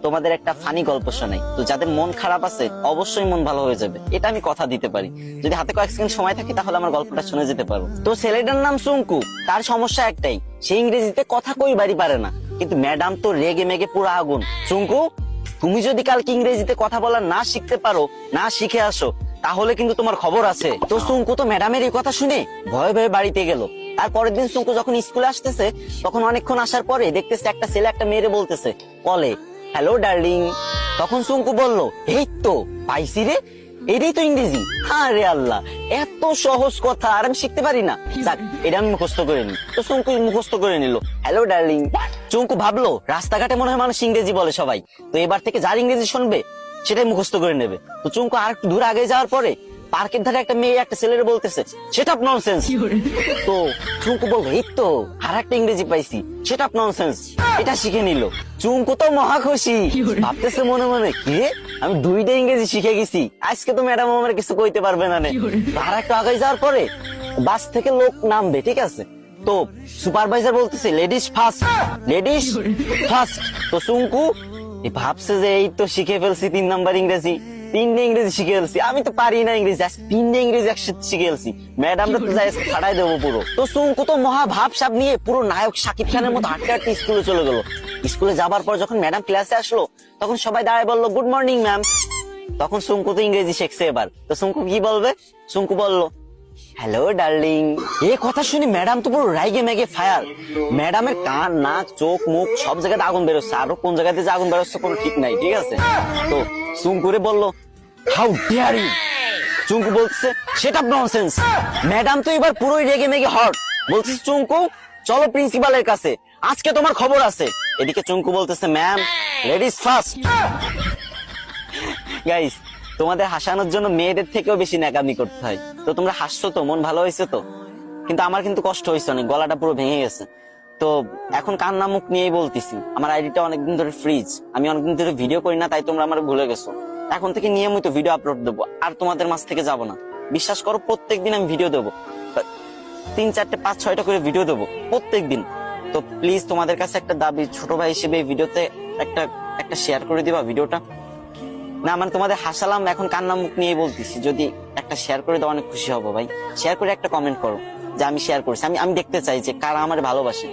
তোমাদের একটা ফানি গল্প শোনাই। তো যাদের মন খারাপ আছে অবশ্যই মন ভালো হয়ে যাবে, এটা আমি কথা দিতে পারি। যদি হাতে কয়েক সেকেন্ড সময় থাকে তাহলে আমার গল্পটা শুনে যেতে পারো। তো ছেলেটার নাম সুঙ্কু। তার সমস্যা একটাই, সে ইংরেজিতে কথা কইবারই পারে না। কিন্তু ম্যাডাম তো রেগে মেগে পুরো আগুন। সুঙ্কু, তুমি যদি কালকে ইংরেজিতে কথা বলা না শিখতে পারো, না শিখে আসো, তাহলে কিন্তু তোমার খবর আছে। তো সুঙ্কু তো ম্যাডামের এই কথা শুনে ভয়ে ভয়ে বাড়িতে গেল। আর পরের দিন সুঙ্কু যখন স্কুলে আসতেছে, তখন অনেকক্ষণ আসার পরে দেখতেছে একটা ছেলে একটা মেয়েরে বলতেছে কলে, হ্যালো ডার্লিং। তখন সুঙ্কু বলল, এই তো পাইছি রে, এটাই তো ইংরেজি। হ্যাঁ রে আল্লাহ, এত সহজ কথা আর আমি শিখতে পারি না। যাক, এটা আমি মুখস্থ করে নি। তো সুঙ্কু মুখস্থ করে নিল, হ্যালো ডার্লিং। চুঙ্কু ভাবলো রাস্তাঘাটে মনে হয় মানুষ ইংরেজি বলে সবাই, তো এবার থেকে যার ইংরেজি শুনবে সেটাই মুখস্থ করে নেবে। তো চুঙ্কু আর একটু দূর আগে যাওয়ার পরে পার্কের ধারে একটা মেয়ে একটা ছেলের বলতেছে, সেটা ননসেন্স। তো চুঙ্কু বলবো, এই তো আর একটা ইংরেজি পাইছি, সেটা ননসেন্স। এটা শিখে নিল। চুঙ্কু তো মহা খুশি, ভাবতেছে মনে মনে, কি রে, আমি দুইটা ইংরেজি শিখে গেছি, আজকে তো ম্যাডাম আমার কিছু কইতে পারবে না। আর একটু আগে যাওয়ার পরে বাস থেকে লোক নামবে, ঠিক আছে, তো সুপারভাইজার বলতেছে লেডিস ফার্স্ট, লেডিস ফার্স্ট। তো সুঙ্কু ভাবছে যে এই তো শিখে ফেলছি 3 নাম্বার ইংরেজি, 3টে ইংরেজি শিখে ফেলছি, আমি তো পারি না ইংরেজি, 3টে ইংরেজি একসাথে শিখে ফেলছি, ম্যাডামরা তো যাই ফাটাই দেবো পুরো। তো সুঙ্কু তো মহা ভাবসাব নিয়ে পুরো নায়ক শাকিব খানের মতো হাঁটতে হাঁটতে স্কুলে চলে গেল। স্কুলে যাবার পর যখন ম্যাডাম ক্লাসে আসলো, তখন সবাই দাঁড়ায় বললো, গুড মর্নিং ম্যাম। তখন সুঙ্কু তো ইংরেজি শিখছে এবার। তো সুঙ্কু কি বলবে? সুঙ্কু বলল, হ্যালো ডার্লিং। এই কথা শুনে ম্যাডাম তো পুরো রাইগে মেগে ফায়ার। ম্যাডামের কান, নাক, চোখ, মুখ সব জায়গাতে আগুন বেরোচ্ছে, আরো কোন জায়গাতে যে আগুন বেরোচ্ছে কোনো ঠিক নাই, ঠিক আছে। তো সুঙ্কুরে বলল, হাউ ডেয়ার ইউ। চুঙ্কু বলছে, সেটা ননসেন্স। ম্যাডাম তো এবার পুরোই রেগে মেগে হট, বলছে, চুঙ্কু চলো প্রিন্সিপালের কাছে, আজকে তোমার খবর আছে। এদিকে চুঙ্কু বলতেছে, ম্যাম লেডিস ফার্স্ট। গাইস, তোমাদের হাসানোর জন্য মেয়েদের থেকেও বেশি ন্যাকামি করতে হয়। তো তোমরা হাসছো তো, মন ভালো হয়েছে তো, কিন্তু আমার কিন্তু কষ্ট হয়েছে অনেক, গলাটা পুরো ভেঙে গেছে। তো এখন কান্না মুখ নিয়েই বলতেছি, আমার আইডিটা অনেকদিন ধরে ফ্রিজ, আমি অনেকদিন ধরে ভিডিও করি না, তাই তোমরা আমার ভুলে গেছো। এখন থেকে নিয়মিত ভিডিও আপলোড দেবো, আর তোমাদের মাঝ থেকে যাবো না। বিশ্বাস করো, প্রত্যেকদিন আমি ভিডিও দেবো, 3, 4, 5, 6টা করে ভিডিও দেবো প্রত্যেকদিন। তো প্লিজ তোমাদের কাছে একটা দাবি, ছোট ভাই হিসেবে এই ভিডিওতে একটা শেয়ার করে দিবা ভিডিওটা। না মানে তোমাদের হাসালাম, এখন কান্না মুখ নিয়ে বলতেছি, যদি একটা শেয়ার করে দাও অনেক খুশি হবো ভাই। শেয়ার করে একটা কমেন্ট করো যে আমি শেয়ার করছি, আমি দেখতে চাই যে কারা আমার ভালোবাসে।